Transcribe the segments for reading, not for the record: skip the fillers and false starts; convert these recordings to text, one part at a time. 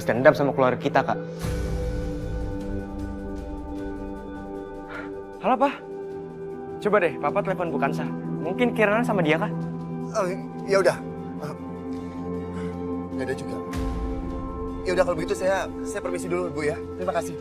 dendam sama keluarga kita, Kak. Halo, Pak. Coba deh, Papa telepon Bu Kansa. Mungkin Kirana sama dia, Kak? Ya udah. Ya udah juga. Ya udah kalau begitu saya permisi dulu, Bu ya. Terima kasih.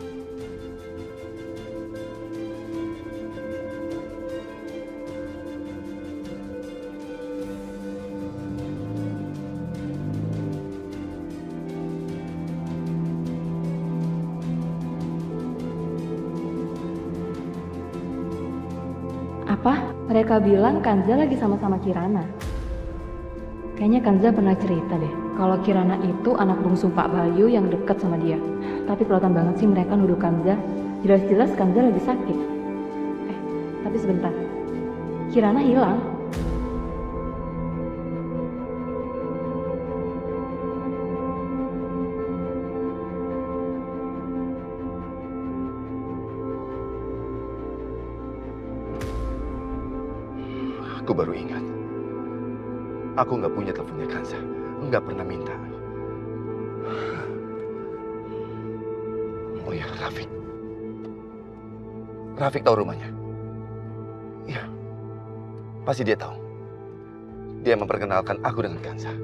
Apa? Mereka bilang Kanza lagi sama-sama Kirana. Kayaknya Kanza pernah cerita deh, kalau Kirana itu anak bungsu Pak Bayu yang dekat sama dia. Tapi kelihatan banget sih mereka nuduh Kanza. Jelas-jelas Kanza lagi sakit. Tapi sebentar. Kirana hilang. Aku baru ingat. Aku nggak punya teleponnya Kanza. Nggak pernah minta. Oh ya, Rafiq. Rafiq tahu rumahnya. Iya. Pasti dia tahu. Dia memperkenalkan aku dengan Kanza.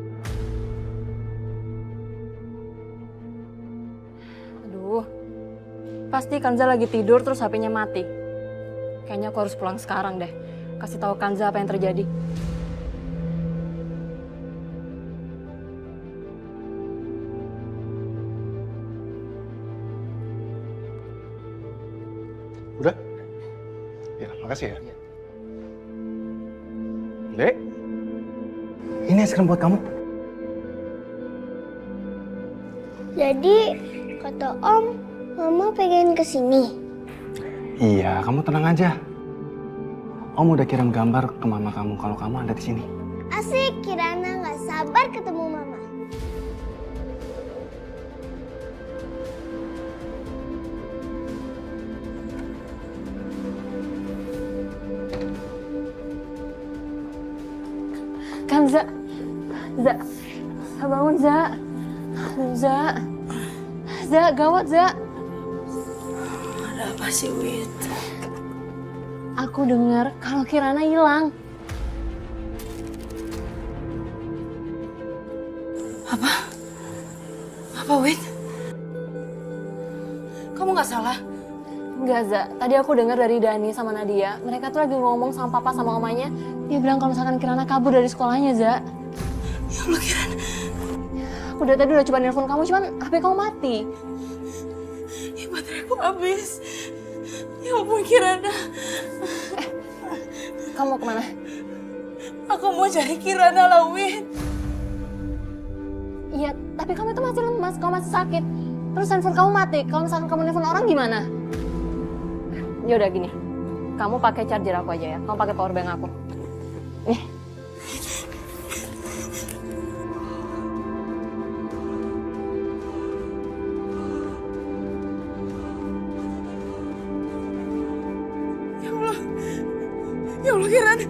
Aduh. Pasti Kanza lagi tidur terus HP-nya mati. Kayaknya aku harus pulang sekarang deh. Kasih tahu Kanza apa yang terjadi. Udah? Ya, makasih ya. Dek, ini es krim buat kamu. Jadi, kata Om, Mama pengen kesini. Iya, kamu tenang aja. Om udah kirim gambar ke mama kamu kalau kamu ada di sini. Asik, Kirana nggak sabar ketemu Mama. Kanza. Za. Bangun, Za. Za. Za, gawat, Za. Ada apa sih, Wit? Aku dengar kalau Kirana hilang. Apa, Wit? Kamu nggak salah? Enggak, Za. Tadi aku dengar dari Dani sama Nadia. Mereka tuh lagi ngomong sama papa sama omanya. Dia bilang kalau misalkan Kirana kabur dari sekolahnya, Za. Ya Allah, Kirana. Aku dari tadi udah coba nelfon kamu, cuman HP kamu mati. Ya, bateraiku habis. Ya ampun, Kirana. Kamu kemana? Aku mau cari Kirana lah, Wit. Iya, tapi kamu itu masih lemas, kamu masih sakit. Terus handphone kamu mati. Kalau misalkan kamu nelfon orang gimana? Ya udah gini. Kamu pakai charger aku aja ya. Kamu pakai power bank aku. Nih. Ya Allah, Kirana.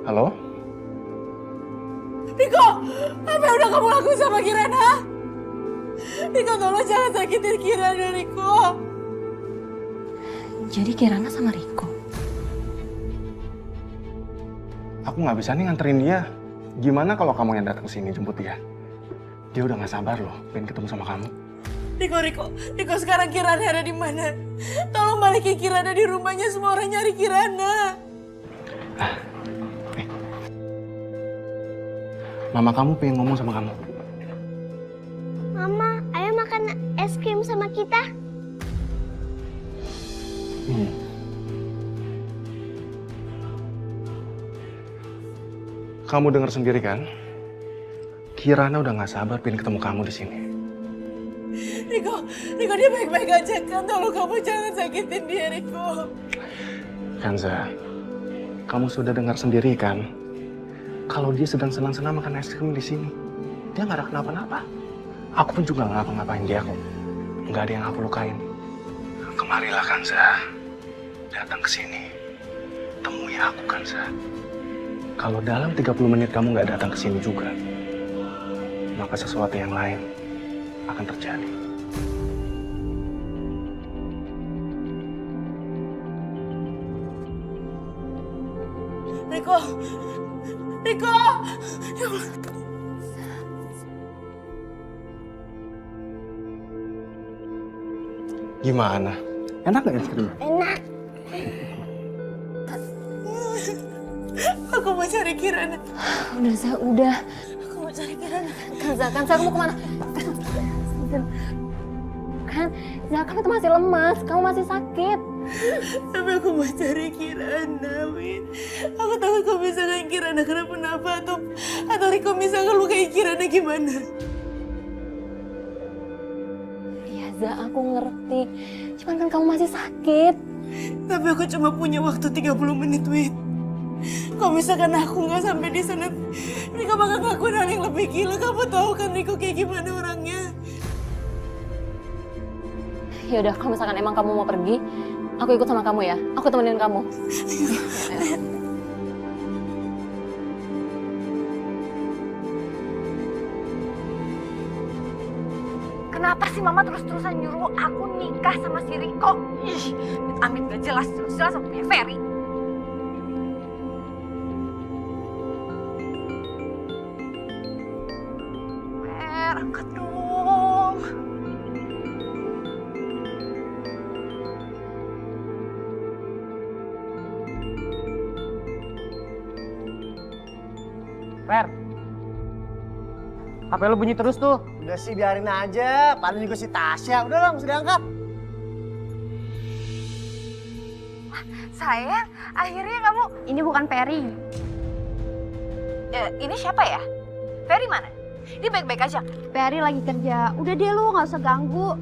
Halo? Niko, apa yang udah kamu lakuin sama Kirana? Niko, tolong jangan sakitin Kirana, Niko. Jadi Kirana sama Riko. Aku nggak bisa nih nganterin dia. Gimana kalau kamu yang datang ke sini jemput dia? Dia udah nggak sabar loh, pengen ketemu sama kamu. Niko, sekarang Kirana ada di mana? Tolong balikin Kirana di rumahnya, semua orang nyari Kirana. Mama kamu pengen ngomong sama kamu. Mama, ayo makan es krim sama kita. Kamu dengar sendiri kan? Kirana udah nggak sabar pengen ketemu kamu di sini. Niko, dia baik-baik aja kan? Tolong kamu jangan sakitin dia, Niko. Kanza, kamu sudah dengar sendiri kan? Kalau dia sedang senang-senang makan es krim di sini, dia nggak ada kenapa-napa. Aku pun juga nggak ngapa-ngapain dia kok. Nggak ada yang aku lukain. Kemarilah Kanza. Datang ke sini. Temui aku Kanza. Kalau dalam 30 menit kamu nggak datang ke sini juga, maka sesuatu yang lain akan terjadi. Riko! Riko! Ya Allah. Gimana? Enak nggak es krimnya? Enak. Aku mau cari Kirana. Udah, Za, udah. Aku mau cari Kirana. Kanza, kamu mau kemana? Kan itu masih lemas, kamu masih sakit. Tapi aku mau cari Kirana, Win. Aku takut kalau misalkan Kirana kenapa-napa atau Riko misalkan lukai Kirana gimana. Iya, Za, aku ngerti. Cuman kan kamu masih sakit. Tapi aku cuma punya waktu 30 menit, Win. Kalau misalkan aku nggak sampai di sana, Riko bakal ngelakuin hal yang lebih gila. Kamu tahu kan Riko kayak gimana orangnya. Ya udah, kalau misalkan emang kamu mau pergi, aku ikut sama kamu ya. Aku temenin kamu. Kenapa sih Mama terus-terusan nyuruh aku nikah sama si Riko? Ih, Amit gak jelas aku punya Ferry. Fer, angkat dong. Fer, HP lu bunyi terus tuh. Udah sih biarin aja, paling juga si Tasya. Udah dong, sudah angkat. Sayang, akhirnya kamu... Ini bukan Ferry. Ini siapa ya? Ferry mana? Dia baik-baik aja. Ferry lagi kerja. Udah deh lu, nggak usah ganggu.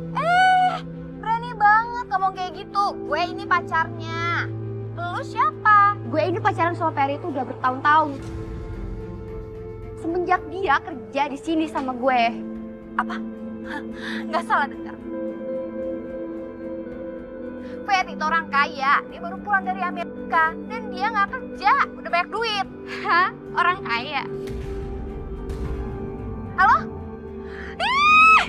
Berani banget ngomong kayak gitu. Gue ini pacarnya. Lu siapa? Gue ini pacaran sama Ferry itu udah bertahun-tahun. Semenjak dia kerja di sini sama gue. Apa? Nggak salah dengar. Ferry itu orang kaya. Dia baru pulang dari Amerika. Dan dia nggak kerja. Udah banyak duit. Hah? Orang kaya? Halo? Ih!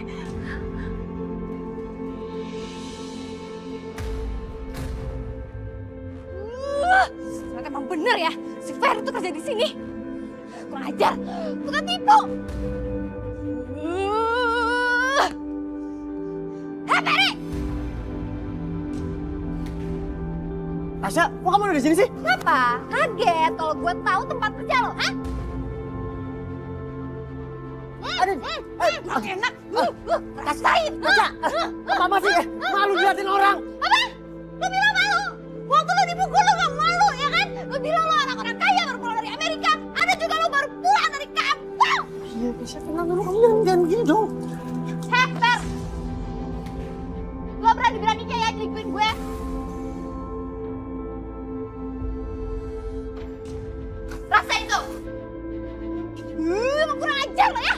Ternyata emang bener ya, si Ferry tuh kerja di sini. Kurang ajar, bukan tipu. Hei Ferry! Tasya, kok kamu udah di sini sih? Kenapa? Kaget kalau gue tahu tempat kerja lo, hah? Enak. Rasain, Tasya. Mama sih malu diliatin orang. Apa? Lo bilang malu? Waktu lo dipukul lo gak malu, ya kan? Lo bilang lo anak orang kaya baru pulang dari Amerika. Ada juga lo baru pulang dari kampung. Iya, Tasya tenang dulu. Kamu jangan gini dong. Heh, Fer. Lo berani-beraninya ya jelikuin gue. Rasain tuh. Emang kurang ajar lo ya.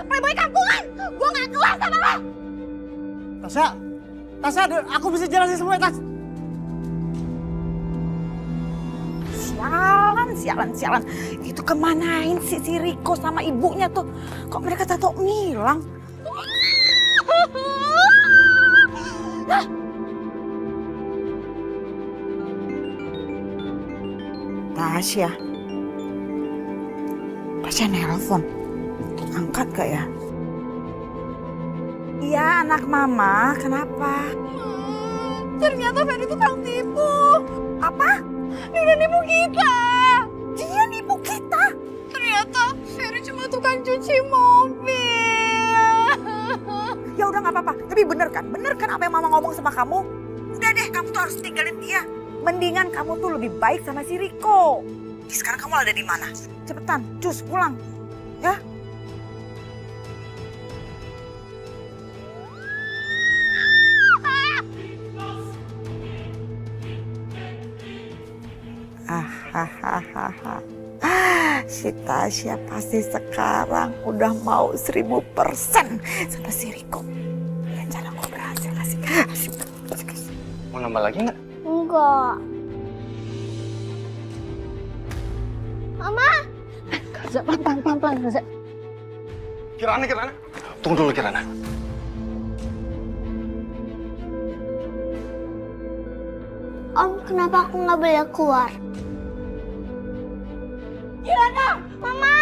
Playboy kampungan. Gue gak kelas sama lo. Tasya, aku bisa jelasin semua, Tas. Sialan. Itu kemanain si Riko sama ibunya tuh? Kok mereka tato ngilang? Tasya nelpon. Angkat gak ya? Iya, anak mama. Kenapa? Ternyata Ferry itu tukang tipu. Apa? Dia udah nipu kita. Dia nipu kita? Ternyata Ferry cuma tukang cuci mobil. Ya udah nggak apa-apa. Tapi bener kan apa yang mama ngomong sama kamu? Udah deh, kamu tuh harus tinggalin dia. Mendingan kamu tuh lebih baik sama si Riko. Sekarang kamu ada di mana? Cepetan, cus pulang, ya. Si Tasya pasti sekarang udah mau 1000% sama si Riko. Rencana gue berhasil. Asik. Mau nambah lagi nggak? Enggak. Mama. Kanza, pelan-pelan, Kanza. Kirana. Tunggu dulu, Kirana. Om, kenapa aku nggak boleh keluar? Kirana! Mama!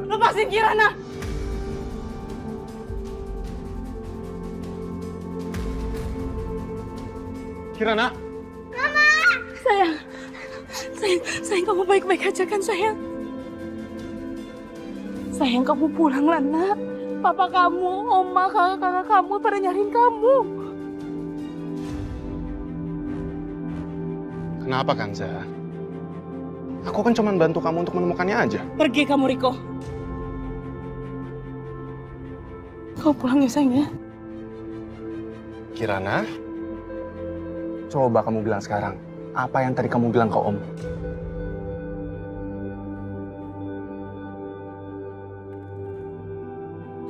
Lepasin Kirana! Kirana? Sayang, kamu baik-baik aja kan, sayang? Sayang, kamu pulang lah, nak. Papa kamu, oma, kakak kamu pada nyariin kamu. Kenapa, Kanza? Aku kan cuma bantu kamu untuk menemukannya aja. Pergi kamu, Riko. Kau pulang ya, sayang ya? Kirana? Coba kamu bilang sekarang, apa yang tadi kamu bilang ke Om?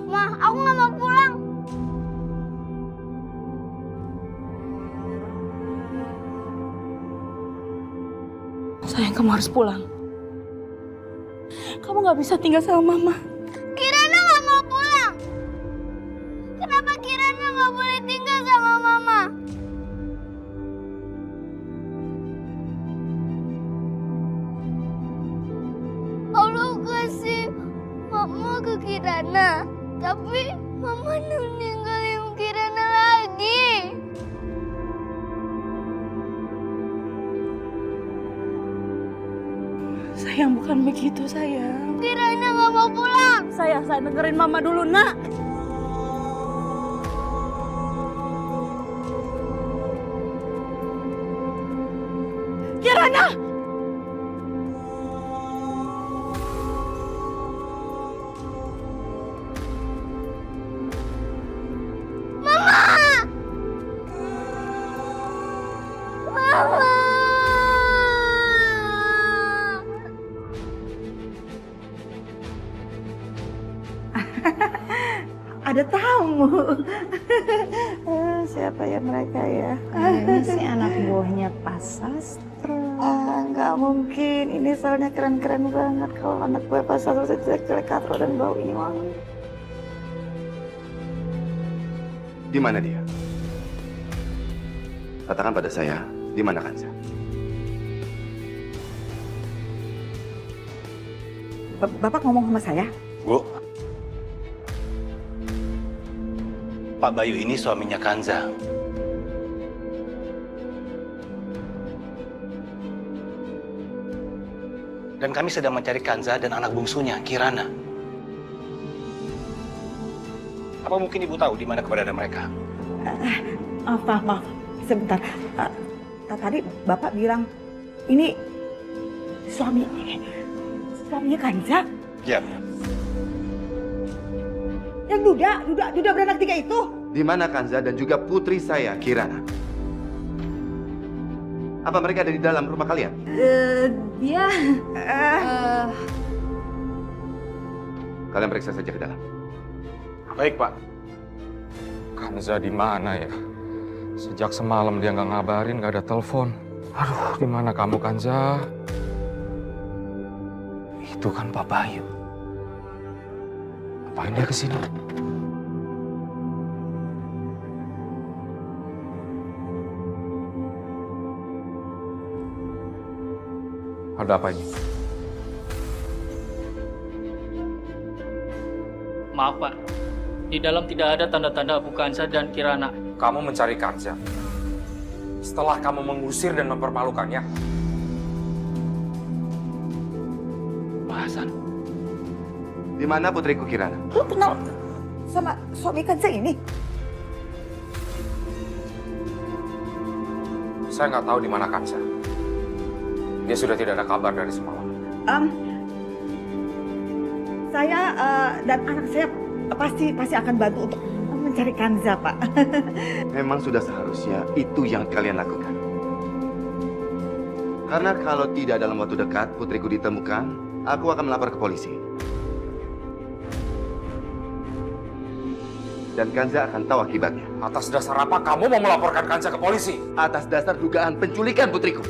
Ma, aku nggak mau pulang. Sayang, kamu harus pulang. Kamu nggak bisa tinggal sama Mama. Kirana nggak mau pulang. Kenapa Kirana nggak boleh tinggal sama Mama? Allah kasih Mama ke Kirana, tapi Mama ninggalin Kirana lagi. Sayang, bukan begitu, sayang. Kirana nggak mau pulang. Sayang, saya dengerin Mama dulu, nak. Kirana! Ada tamu. Siapa ya mereka ya? Ini sih anak buahnya Pak Sastro. Nggak mungkin. Ini soalnya keren-keren banget. Kalau anak gue Pak Sastro itu jelek-jelek katro dan bau ini wangi. Di mana dia? Katakan pada saya, di mana Kanza? Bapak ngomong sama saya? Bu, Pak Bayu ini suaminya Kanza. Dan kami sedang mencari Kanza dan anak bungsunya, Kirana. Apa mungkin Ibu tahu di mana keberadaan mereka? Maaf. Sebentar. Tadi Bapak bilang, ini suaminya Kanza? Ya, Yang duda beranak 3 itu? Di mana Kanza dan juga putri saya, Kirana? Apa mereka ada di dalam rumah kalian? Dia... Kalian periksa saja ke dalam. Baik, Pak. Kanza di mana ya? Sejak semalam dia nggak ngabarin, nggak ada telepon. Aduh, di mana kamu, Kanza? Itu kan Pak Bayu. Ngapain dia kesini? Ada apa ini? Maaf Pak, di dalam tidak ada tanda-tanda Abu Kanza dan Kirana. Kamu mencari Kanza. Setelah kamu mengusir dan mempermalukannya. Pak Hasan. Di mana putriku Kirana? Lu kenal sama suami Kanza ini? Saya nggak tahu di mana Kanza. Dia sudah tidak ada kabar dari semalam. Saya dan anak saya pasti akan bantu untuk mencari Kanza, Pak. Memang sudah seharusnya itu yang kalian lakukan. Karena kalau tidak dalam waktu dekat putriku ditemukan, aku akan melapor ke polisi. Dan Kanza akan tahu akibatnya. Atas dasar apa kamu mau melaporkan Kanza ke polisi? Atas dasar dugaan penculikan putriku.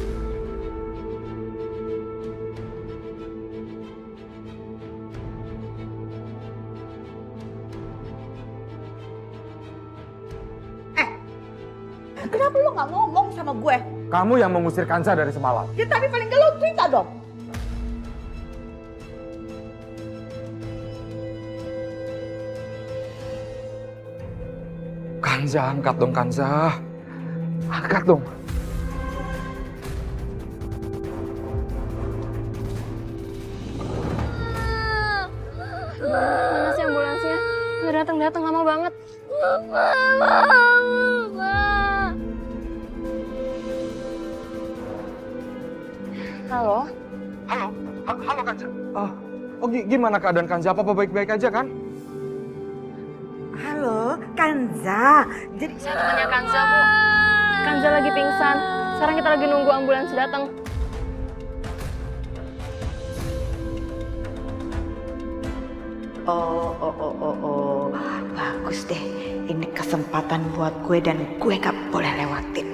Kenapa lo nggak ngomong sama gue? Kamu yang mengusir Kanza dari semalam. Ya tapi paling nggak lo cerita dong. Kanza, angkat dong Kanza. Angkat dong. Mana sih ambulansnya? Nggak datang-datang, lama banget. Halo? Halo Kanza. Gimana keadaan Kanza? Apa baik-baik aja kan? Halo, Kanza. Jadi Saya temannya Kanza, Bu. Kanza lagi pingsan. Sekarang kita lagi nunggu ambulans datang. Oh. Bagus deh. Ini kesempatan buat gue dan gue gak boleh lewatin.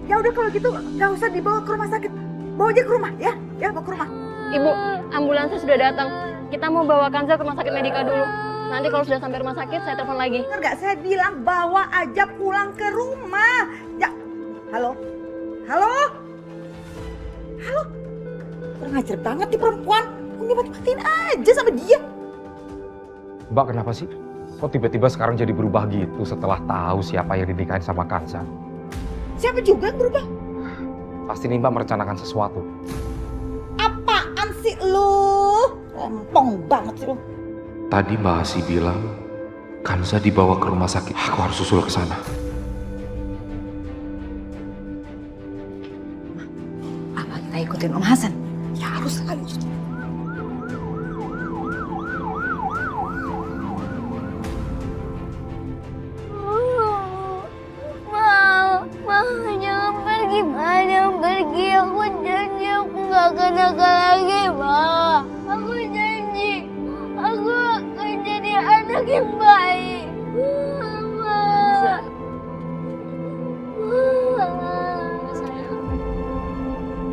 Ya udah kalau gitu gak usah dibawa ke rumah sakit. Bawa aja ke rumah ya. Ya bawa ke rumah. Ibu, ambulansnya sudah datang. Kita mau bawa Kanza ke rumah sakit Medika dulu. Nanti kalau sudah sampai rumah sakit, saya telepon lagi. Bener gak? Saya bilang bawa aja pulang ke rumah. Ya. Halo? Halo? Halo? Kurang ajar banget nih perempuan. Ini mati-matiin aja sama dia. Mbak kenapa sih? Kok tiba-tiba sekarang jadi berubah gitu setelah tahu siapa yang dinikahin sama Kanza? Siapa juga yang berubah? Pasti nih Mbak merencanakan sesuatu. Apaan sih lu? Rempong banget sih lu. Tadi Mbak Asi bilang Kanza dibawa ke rumah sakit. Aku harus susul ke sana. Apa kita ikutin Om Hasan? Ya harus sekali. Jangan pergi, aku janji aku gak akan nakal lagi, Ma. Aku janji, aku akan jadi anak yang baik.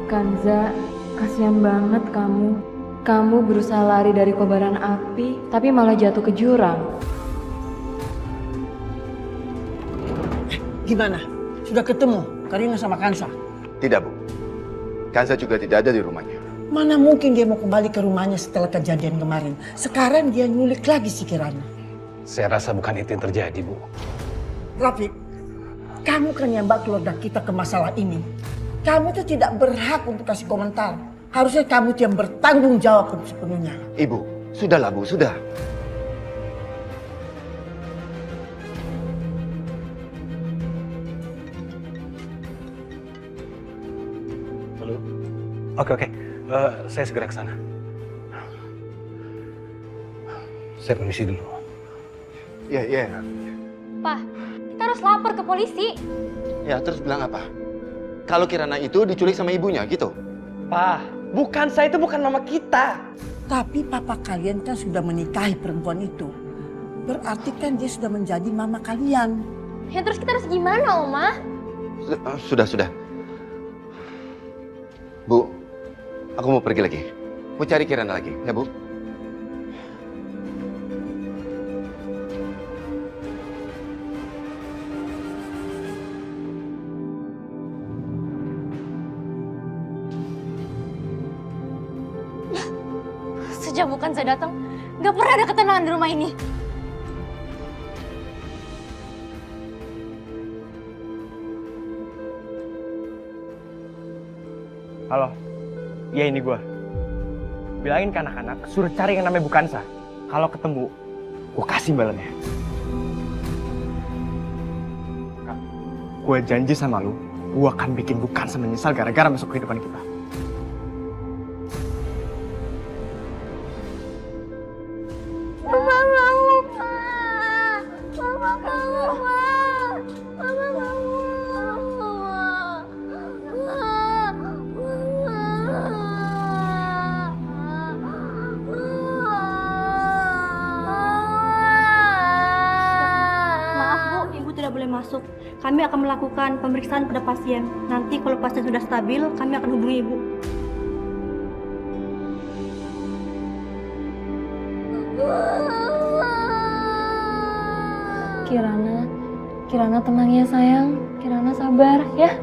Kanza, kasihan banget kamu. Kamu berusaha lari dari kobaran api, tapi malah jatuh ke jurang. Gimana? Sudah ketemu Karina sama Kanza? Tidak, Bu. Kanza juga tidak ada di rumahnya. Mana mungkin dia mau kembali ke rumahnya setelah kejadian kemarin. Sekarang dia nyulik lagi si Kirana. Saya rasa bukan itu yang terjadi, Bu. Rafiq, kamu kan yang bawa keluarga kita ke masalah ini. Kamu tuh tidak berhak untuk kasih komentar. Harusnya kamu tuh yang bertanggung jawab sepenuhnya. Ibu, sudahlah Bu, sudah. Halo. Oke. Saya segera ke sana. Saya permisi dulu. Iya. Pak, kita harus lapor ke polisi. Ya, terus bilang apa? Kalau Kirana itu diculik sama ibunya, gitu? Pak, saya itu bukan mama kita. Tapi papa kalian kan sudah menikahi perempuan itu. Berarti kan dia sudah menjadi mama kalian. Ya terus kita harus gimana, Oma? Sudah. Bu, aku mau pergi lagi. Mau cari Kirana lagi, ya Bu? Sejak bukan saya datang, gak pernah ada ketenangan di rumah ini. Halo, iya ini gue. Bilangin ke anak-anak, suruh cari yang namanya Bukansa. Kalau ketemu, gue kasih imbalannya. Gue janji sama lu, gue akan bikin Bukansa menyesal gara-gara masuk kehidupan kita. Mama mau, Pak. Mama mau, Pak. Mama mau. masuk. Kami akan melakukan pemeriksaan pada pasien. Nanti kalau pasien sudah stabil, kami akan hubungi Ibu. Kirana tenang ya sayang. Kirana sabar ya.